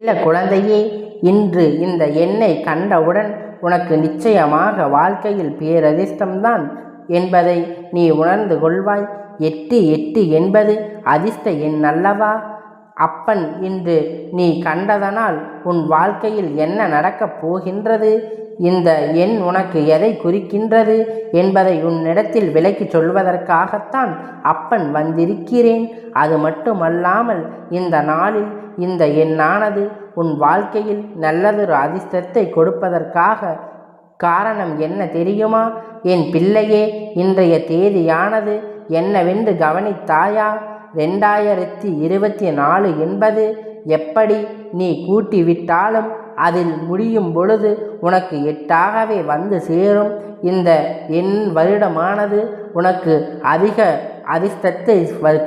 இல்ல குழந்தையே, இன்று இந்த எண்ணை கண்டவுடன் உனக்கு நிச்சயமாக வாழ்க்கையில் பேரதிர்ஷ்டம்தான் என்பதை நீ உணர்ந்து கொள்வாய். 8 என்பது அதிர்ஷ்ட எண் அல்லவா? அப்பன் இன்று நீ கண்டதனால் உன் வாழ்க்கையில் என்ன நடக்கப் போகின்றது, இந்த எண் உனக்கு எதை குறிக்கின்றது என்பதை உன்னிடத்தில் விளக்கிச் சொல்வதற்காகத்தான் அப்பன் வந்திருக்கிறேன். அது மட்டுமல்லாமல் இந்த நாளில் இந்த எண்ணானது உன் வாழ்க்கையில் நல்லதொரு அதிர்ஷ்டத்தை கொடுப்பதற்காக காரணம் என்ன தெரியுமா? என் பிள்ளையே, இன்றைய தேதியானது என்னவென்று கவனித்தாயா? 2024 என்பது எப்படி நீ கூட்டிவிட்டாலும் அதில் முடியும் பொழுது உனக்கு 8ஆகவே வந்து சேரும். இந்த வருடமானது உனக்கு அதிக அதிர்ஷ்டத்தை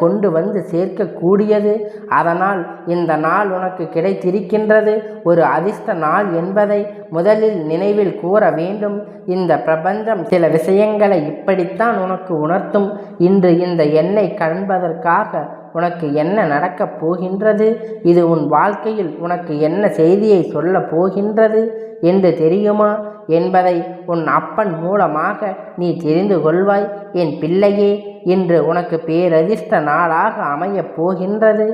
கொண்டு வந்து சேர்க்கக்கூடியது. அதனால் இந்த நாள் உனக்கு கிடைத்திருக்கின்றது ஒரு அதிர்ஷ்ட நாள் என்பதை முதலில் நினைவில் கூற வேண்டும். இந்த பிரபஞ்சம் சில விஷயங்களை இப்படித்தான் உனக்கு உணர்த்தும். இன்று இந்த எண்ணை காண்பதற்காக உனக்கு என்ன நடக்கப் போகின்றது, இது உன் வாழ்க்கையில் உனக்கு என்ன செய்தியை சொல்ல போகின்றது என்று தெரியுமா என்பதை உன் அப்பன் மூலமாக நீ தெரிந்து கொள்வாய். என் பிள்ளையே, இன்று உனக்கு பேரதிர்ஷ்ட நாளாக அமையப் போகின்றது.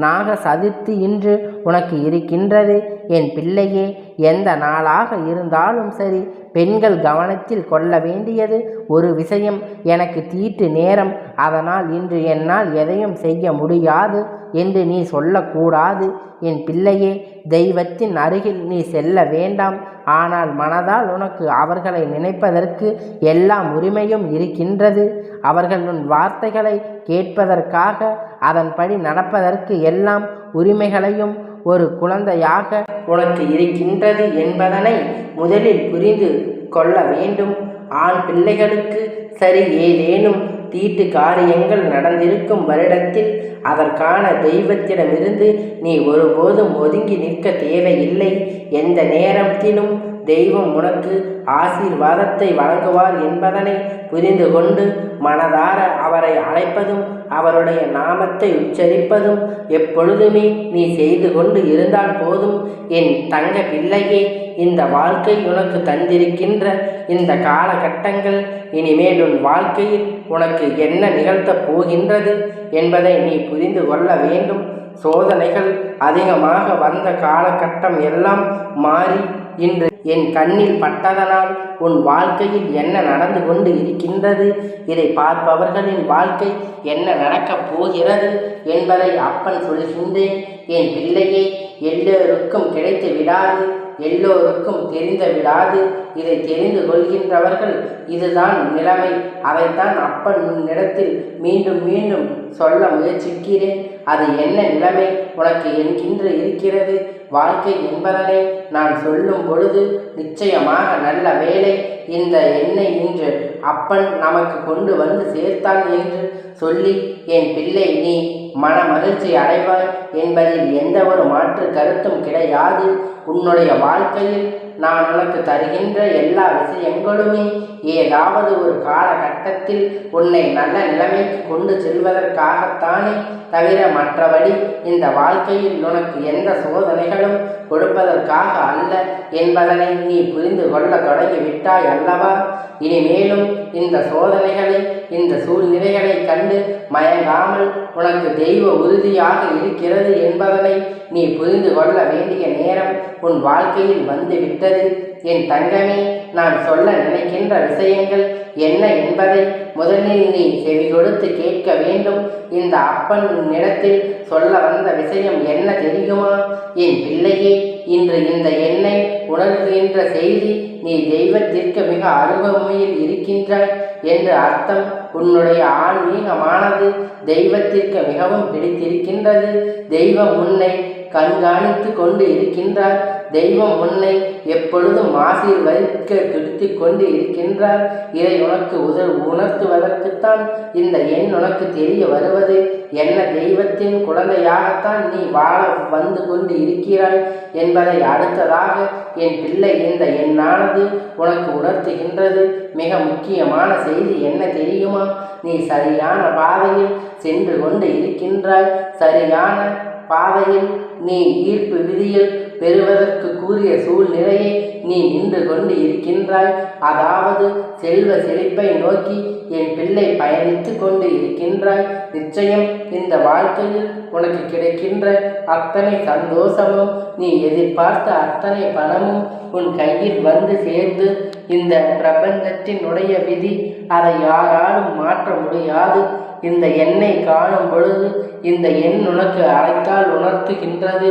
நாக சதுர்த்தி இன்று உனக்கு இருக்கின்றது. என் பிள்ளையே, எந்த நாளாக இருந்தாலும் சரி, பெண்கள் கவனத்தில் கொள்ள வேண்டியது ஒரு விஷயம். எனக்கு தீட்டு நேரம், அதனால் இன்று என்னால் எதையும் செய்ய முடியாது என்று நீ சொல்லக்கூடாது. என் பிள்ளையே, தெய்வத்தின் அருகில் நீ செல்ல வேண்டாம். ஆனால் மனதால் உனக்கு அவர்களை நினைப்பதற்கு எல்லா உரிமையும் இருக்கின்றது. அவர்கள் உன் வார்த்தைகளை கேட்பதற்காக, அதன்படி நடப்பதற்கு எல்லாம் உரிமைகளையும் ஒரு குழந்தையாக உனக்கு இருக்கின்றது என்பதனை முதலில் புரிந்து கொள்ள வேண்டும். ஆண் பிள்ளைகளுக்கு சரி, ஏதேனும் தீட்டு காரியங்கள் நடந்திருக்கும் வருடத்தில் அதற்கான தெய்வத்திடமிருந்து நீ ஒருபோதும் ஒதுங்கி நிற்க தேவையில்லை. எந்த நேரத்திலும் தெய்வம் உனக்கு ஆசீர்வாதத்தை வழங்குவார் என்பதனை புரிந்து கொண்டு மனதார அவரை அழைப்பதும் அவருடைய நாமத்தை உச்சரிப்பதும் எப்பொழுதுமே நீ செய்து கொண்டு இருந்தால் போதும். என் தங்க பிள்ளையே, இந்த வாழ்க்கை உனக்கு தந்திருக்கின்ற இந்த காலகட்டங்கள் இனிமேல் உன் வாழ்க்கையில் உனக்கு என்ன நிகழ்த்தப் போகின்றது என்பதை நீ புரிந்து கொள்ள வேண்டும். சோதனைகள் அதிகமாக வந்த காலகட்டம் எல்லாம் மாறி இன்று என் கண்ணில் பட்டதனால் உன் வாழ்க்கையில் என்ன நடந்து கொண்டு இருக்கின்றது, இதை பார்ப்பவர்களின் வாழ்க்கை என்ன நடக்கப் போகிறது என்பதை அப்பன் சொல்கின்றேன். என் பிள்ளையே, எல்லோருக்கும் கிடைத்து விடாது, எல்லோருக்கும் தெரிந்து விடாது. இதை தெரிந்து கொள்கின்றவர்கள் இதுதான் நிலைமை. அதைத்தான் அப்பன் உன்னிடத்தில் மீண்டும் மீண்டும் சொல்ல முயற்சிக்கிறேன். அது என்ன நிலைமை உனக்கு என்கின்ற இருக்கிறது வாழ்க்கை என்பதனை நான் சொல்லும் பொழுது நிச்சயமாக நல்ல வேலை இந்த எண்ணை இன்று அப்பன் நமக்கு கொண்டு வந்து சேர்த்தான் என்று சொல்லி, என் பிள்ளை, நீ மன மகிழ்ச்சி அடைவாய் என்பதில் எந்த ஒரு மாற்று கருத்தும் கிடையாது. உன்னுடைய வாழ்க்கையில் நான் உனக்கு தருகின்ற எல்லா விஷயங்களுமே ஏதாவது ஒரு காலகட்டத்தில் உன்னை நல்ல நிலைமைக்கு கொண்டு செல்வதற்காகத்தானே தவிர மற்றபடி இந்த வாழ்க்கையில் உனக்கு எந்த சோதனைகளும் கொடுப்பதற்காக அல்ல என்பதனை நீ புரிந்து கொள்ள தொடங்கிவிட்டாய் அல்லவா? இனிமேலும் இந்த சோதனைகளை, இந்த சூழ்நிலைகளை கண்டு மயங்காமல் உனக்கு தெய்வ உறுதியாக இருக்கிறது என்பதனை நீ புரிந்து கொள்ள வேண்டிய நேரம் உன் வாழ்க்கையில் வந்துவிட்டது. என் தங்கமே, நான் சொல்ல நினைக்கின்ற விஷயங்கள் என்ன என்பதை முதலில் நீ செவி கொடுத்து கேட்க வேண்டும். இந்த அப்பன் உன்னிடத்தில் சொல்ல வந்த விஷயம் என்ன தெரியுமா? என் பிள்ளையே, இன்று இந்த எண்ணை உணர்கின்ற செய்தி நீ தெய்வத்திற்கு மிக அருகாமையில் இருக்கின்றாய் என்று அர்த்தம். உன்னுடைய ஆன்மீகமானது தெய்வத்திற்கு மிகவும் பிடித்திருக்கின்றது. தெய்வம் உன்னை கண்காணித்து கொண்டு இருக்கின்றார். தெய்வம் உன்னை எப்பொழுதும் ஆசீர்வதிக்க துடித்து கொண்டு இருக்கின்றார். இதை உனக்கு உணர்த்துவதற்குத்தான் இந்த எண் உனக்கு தெரிய வருவது. என்ன தெய்வத்தின் குழந்தையாகத்தான் நீ வாழ வந்து கொண்டு இருக்கிறாய் என்பதை அடுத்ததாக என் பிள்ளை இந்த எண்ணானது உனக்கு உணர்த்துகின்றது. மிக முக்கியமான செய்தி என்ன தெரியுமா? நீ சரியான பாதையில் சென்று கொண்டு இருக்கின்றாய். சரியான பாதையில் நீ ஈர்ப்பு விதியில் பெறுவதற்கு கூறிய சூழ்நிலையை நீ நின்று கொண்டு இருக்கின்றாய். அதாவது செல்வ செழிப்பை நோக்கி என் பிள்ளை பயணித்து கொண்டு இருக்கின்றாய். நிச்சயம் இந்த வாழ்க்கையில் உனக்கு கிடைக்கின்ற அத்தனை சந்தோஷமும் நீ எதிர்பார்த்த அத்தனை பணமும் உன் கையில் வந்து சேர்ந்து இந்த பிரபஞ்சத்தினுடைய விதி அதை யாராலும் மாற்ற முடியாது. இந்த எண்ணை காணும் பொழுது இந்த எண் உனக்கு அழைத்தால் உணர்த்துகின்றது.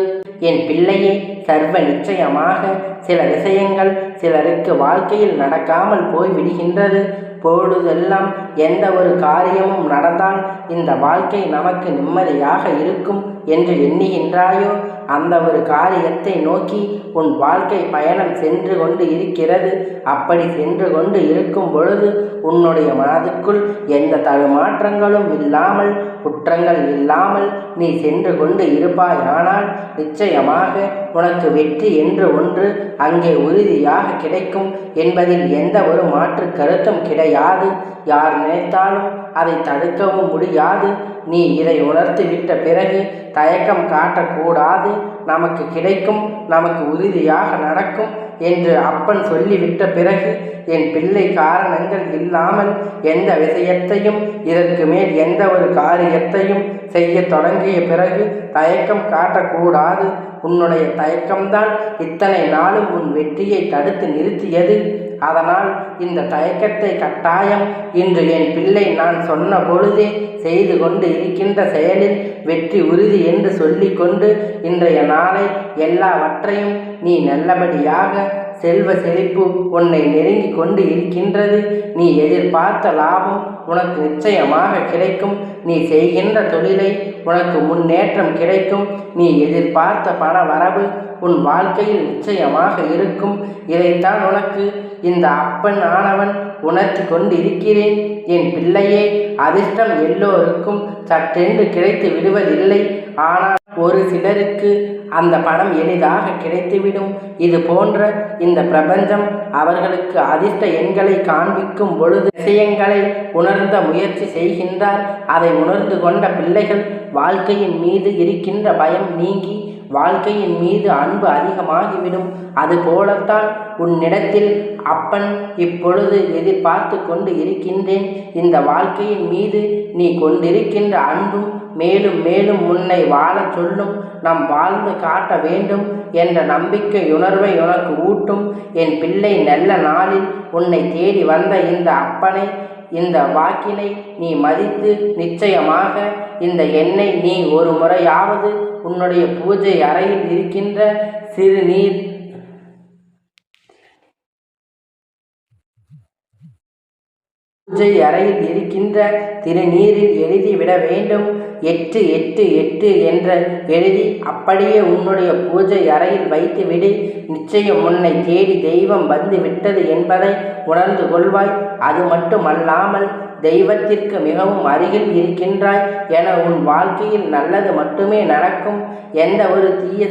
என் பிள்ளையே, சர்வ நிச்சயமாக சில விஷயங்கள் சிலருக்கு வாழ்க்கையில் நடக்காமல் போய்விடுகின்றது. பொழுதெல்லாம் எந்த ஒரு காரியமும் நடந்தால் இந்த வாழ்க்கை நமக்கு நிம்மதியாக இருக்கும் என்று எண்ணுகின்றாயோ அந்த ஒரு காரியத்தை நோக்கி உன் வாழ்க்கை பயணம் சென்று கொண்டு இருக்கிறது. அப்படி சென்று கொண்டு இருக்கும் பொழுது உன்னுடைய மனதுக்குள் எந்த தடுமாற்றங்களும் இல்லாமல் குற்றங்கள் இல்லாமல் நீ சென்று கொண்டு இருப்பாயானால் நிச்சயமாக உனக்கு வெற்றி என்று ஒன்று அங்கே உறுதியாக கிடைக்கும் என்பதில் எந்த ஒரு மாற்று கருத்தும் கிடையாது. யார் நினைத்தாலும் அதை தடுக்கவும் முடியாது. நீ இதை உணர்த்து விட்ட பிறகு தயக்கம் காட்டக்கூடாது. நமக்கு கிடைக்கும், நமக்கு உறுதியாக நடக்கும் என்று அப்பன் சொல்லிவிட்ட பிறகு என் பிள்ளை காரணங்கள் இல்லாமல் எந்த விஷயத்தையும் இதற்கு மேல் எந்த ஒரு காரியத்தையும் செய்ய தொடங்கிய பிறகு தயக்கம் காட்டக்கூடாது. உன்னுடைய தயக்கம்தான் இத்தனை நாளும் உன் வெற்றியை தடுத்து நிறுத்தியது. அதனால் இந்த தயக்கத்தை கட்டாயம் இன்று என் பிள்ளை நான் சொன்ன பொழுதே செய்து கொண்டு இருக்கின்ற செயலில் வெற்றி உறுதி என்று சொல்லிக்கொண்டு இன்றைய நாளை எல்லாவற்றையும் நீ நல்லபடியாக செல்வ செழிப்பு உன்னை நெருங்கி கொண்டு இருக்கின்றது. நீ எதிர்பார்த்த லாபம் உனக்கு நிச்சயமாக கிடைக்கும். நீ செய்கின்ற தொழிலை உனக்கு முன்னேற்றம் கிடைக்கும். நீ எதிர்பார்த்த பண வரவு உன் வாழ்க்கையில் நிச்சயமாக இருக்கும். இதைத்தான் உனக்கு இந்த அப்பன் ஆனவன் உணர்த்தி கொண்டு இருக்கிறேன். என் பிள்ளையே, அதிர்ஷ்டம் எல்லோருக்கும் சட்டென்று கிடைத்து விடுவதில்லை. ஆனால் ஒரு சிலருக்கு அந்த பணம் எளிதாக கிடைத்துவிடும். இது போன்ற இந்த பிரபஞ்சம் அவர்களுக்கு அதிர்ஷ்ட எண்களை காண்பிக்கும் பொழுது விஷயங்களை உணர்ந்த முயற்சி செய்கின்றார். அதை உணர்ந்து கொண்ட பிள்ளைகள் வாழ்க்கையின் மீது இருக்கின்ற பயம் நீங்கி வாழ்க்கையின் மீது அன்பு அதிகமாகிவிடும். அதுபோலத்தான் உன்னிடத்தில் அப்பன் இப்பொழுது எதிர்பார்த்து கொண்டு இருக்கின்றேன். இந்த வாழ்க்கையின் மீது நீ கொண்டிருக்கின்ற அன்பும் மேலும் மேலும் உன்னை வாழச் சொல்லும். நாம் வாழ்ந்து காட்ட வேண்டும் என்ற நம்பிக்கை உணர்வை உனக்கு ஊட்டும். என் பிள்ளை, நல்ல நாளில் உன்னை தேடி வந்த இந்த அப்பனை, இந்த வாக்கினை நீ மதித்து நிச்சயமாக இந்த எண்ணை நீ ஒரு முறையாவது உன்னுடைய பூஜை அறையில் இருக்கின்ற சிறுநீர் பூஜை அறையில் இருக்கின்ற திருநீரில் எழுதிவிட வேண்டும். 888 என்று எழுதி அப்படியே உன்னுடைய பூஜை அறையில் வைத்துவிடு. நிச்சயம் உன்னை தேடி தெய்வம் வந்து விட்டது என்பதை உணர்ந்து கொள்வாய். அது மட்டுமல்லாமல் தெய்வத்திற்கு மிகவும் அருகில் இருக்கின்றாய் என உன் வாழ்க்கையில் நல்லது மட்டுமே நடக்கும். எந்த ஒரு தீய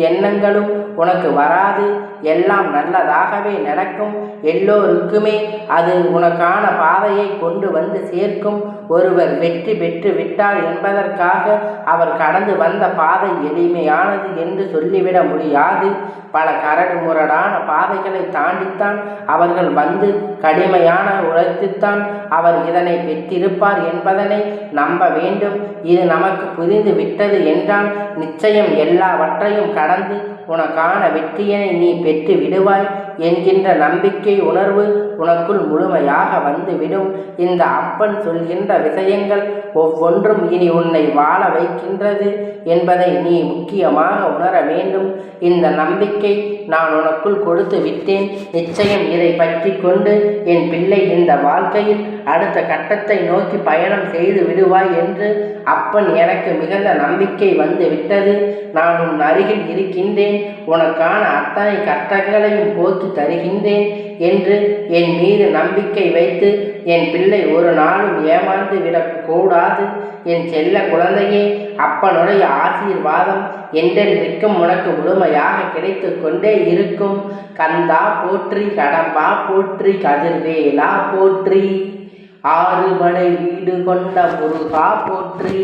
எண்ணங்களும் உனக்கு வராது. எல்லாம் நல்லதாகவே நடக்கும். எல்லோருக்குமே அது உனக்கான பாதையை கொண்டு வந்து சேர்க்கும். ஒருவர் வெற்றி பெற்று விட்டார் என்பதற்காக அவர் கடந்து வந்த பாதை எளிமையானது என்று சொல்லிவிட முடியாது. பல கரடு முரடான பாதைகளை தாண்டித்தான் அவர்கள் வந்து கடுமையான உழைத்துத்தான் அவர் இதனை பெற்றிருப்பார் என்பதனை நம்ப வேண்டும். இது நமக்கு புரிந்து விட்டது என்றால் நிச்சயம் எல்லாவற்றையும் கடந்து உனக்கான வெற்றியினை நீ பெற்று விடுவாய் என்கின்ற நம்பிக்கை உணர்வு உனக்குள் முழுமையாக வந்துவிடும். இந்த அப்பன் சொல்கின்ற விஷயங்கள் ஒவ்வொன்றும் இனி உன்னை வாழ வைக்கின்றது என்பதை நீ முக்கியமாக உணர வேண்டும். இந்த நம்பிக்கை நான் உனக்குள் கொடுத்து விட்டேன். நிச்சயம் இதை பற்றி கொண்டு என் பிள்ளை இந்த வாழ்க்கையில் அடுத்த கட்டத்தை நோக்கி பயணம் செய்து விடுவாய் என்று அப்பன் எனக்கு மிகுந்த நம்பிக்கை வந்து விட்டது. நான் உன் அருகில் இருக்கின்றேன். உனக்கான அத்தனை கஷ்டங்களையும் போக்கி தருகின்றேன் என்று என் மீது நம்பிக்கை வைத்து என் பிள்ளை ஒரு நாளும் ஏமாந்து விடக்கூடாது. என் செல்ல குழந்தையே, அப்பனுடைய ஆசீர்வாதம் என்றென்றைக்கும் உனக்கு முழுமையாக கிடைத்து கொண்டே இருக்கும். கந்தா போற்றி, கடம்பா போற்றி, கதிர்வேலா போற்றி, ஆறுமலை வீடு கொண்ட முருகா போற்றி.